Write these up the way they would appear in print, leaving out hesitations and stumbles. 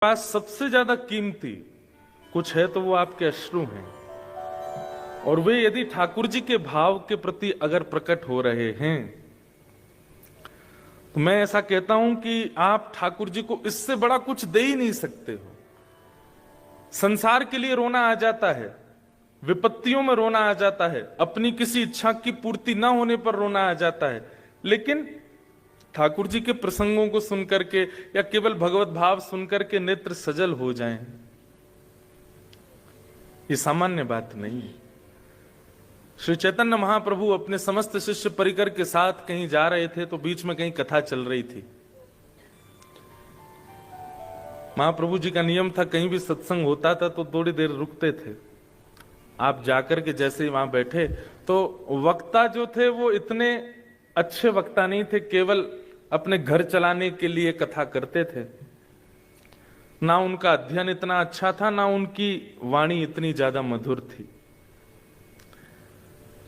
पास सबसे ज्यादा कीमती कुछ है तो वो आपके अश्रु हैं, और वे यदि ठाकुर जी के भाव के प्रति अगर प्रकट हो रहे हैं तो मैं ऐसा कहता हूं कि आप ठाकुर जी को इससे बड़ा कुछ दे ही नहीं सकते हो। संसार के लिए रोना आ जाता है, विपत्तियों में रोना आ जाता है, अपनी किसी इच्छा की पूर्ति ना होने पर रोना आ जाता है, लेकिन ठाकुर जी के प्रसंगों को सुनकर के या केवल भगवत भाव सुनकर के नेत्र सजल हो जाएं, ये सामान्य बात नहीं है। श्री चैतन्य महाप्रभु अपने समस्त शिष्य परिकर के साथ कहीं जा रहे थे तो बीच में कहीं कथा चल रही थी। महाप्रभु जी का नियम था कहीं भी सत्संग होता था तो थोड़ी देर रुकते थे। आप जाकर के जैसे ही वहां बैठे तो वक्ता जो थे वो इतने अच्छे वक्ता नहीं थे, केवल अपने घर चलाने के लिए कथा करते थे। ना उनका अध्ययन इतना अच्छा था, ना उनकी वाणी इतनी ज्यादा मधुर थी।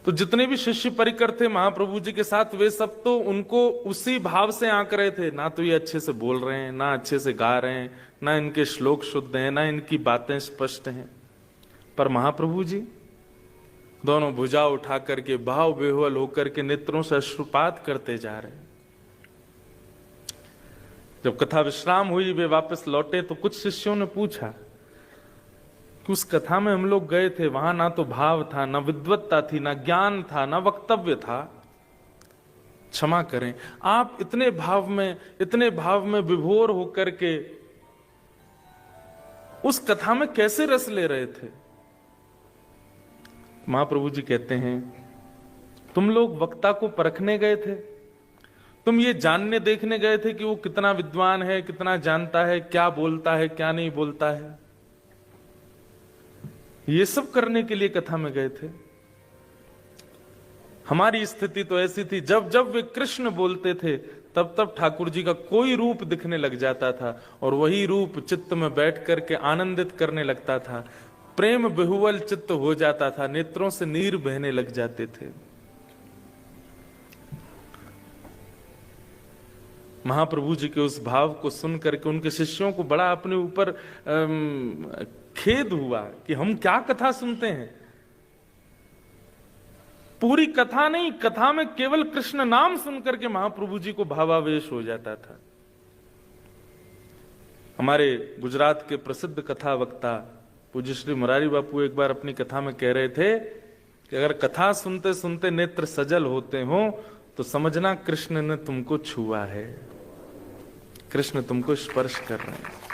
तो जितने भी शिष्य परिकर थे महाप्रभु जी के साथ, वे सब तो उनको उसी भाव से आंक रहे थे। ना तो ये अच्छे से बोल रहे हैं, ना अच्छे से गा रहे हैं, ना इनके श्लोक शुद्ध हैं, ना इनकी बातें स्पष्ट हैं, पर महाप्रभु जी दोनों भुजा उठा करके भाव बेहुल होकर के नेत्रों से अश्रुपात करते जा रहे हैं। जब कथा विश्राम हुई, वे वापस लौटे तो कुछ शिष्यों ने पूछा कि उस कथा में हम लोग गए थे, वहां ना तो भाव था, ना विद्वत्ता थी, ना ज्ञान था, ना वक्तव्य था। क्षमा करें, आप इतने भाव में विभोर होकर के उस कथा में कैसे रस ले रहे थे? महाप्रभु जी कहते हैं, तुम लोग वक्ता को परखने गए थे, तुम ये जानने देखने गए थे कि वो कितना विद्वान है, कितना जानता है, क्या बोलता है, क्या नहीं बोलता है, ये सब करने के लिए कथा में गए थे। हमारी स्थिति तो ऐसी थी, जब जब वे कृष्ण बोलते थे तब तब ठाकुर जी का कोई रूप दिखने लग जाता था और वही रूप चित्त में बैठ करके आनंदित करने लगता था। प्रेम बेहुवल चित्त हो जाता था, नेत्रों से नीर बहने लग जाते थे। महाप्रभु जी के उस भाव को सुन करके उनके शिष्यों को बड़ा अपने ऊपर खेद हुआ कि हम क्या कथा सुनते हैं। पूरी कथा नहीं, कथा में केवल कृष्ण नाम सुनकर के महाप्रभु जी को भावावेश हो जाता था। हमारे गुजरात के प्रसिद्ध कथा वक्ता पूज्य श्री मुरारी बापू एक बार अपनी कथा में कह रहे थे कि अगर कथा सुनते सुनते नेत्र सजल होते हो तो समझना कृष्ण ने तुमको छुआ है, कृष्ण तुमको स्पर्श कर रहे हैं।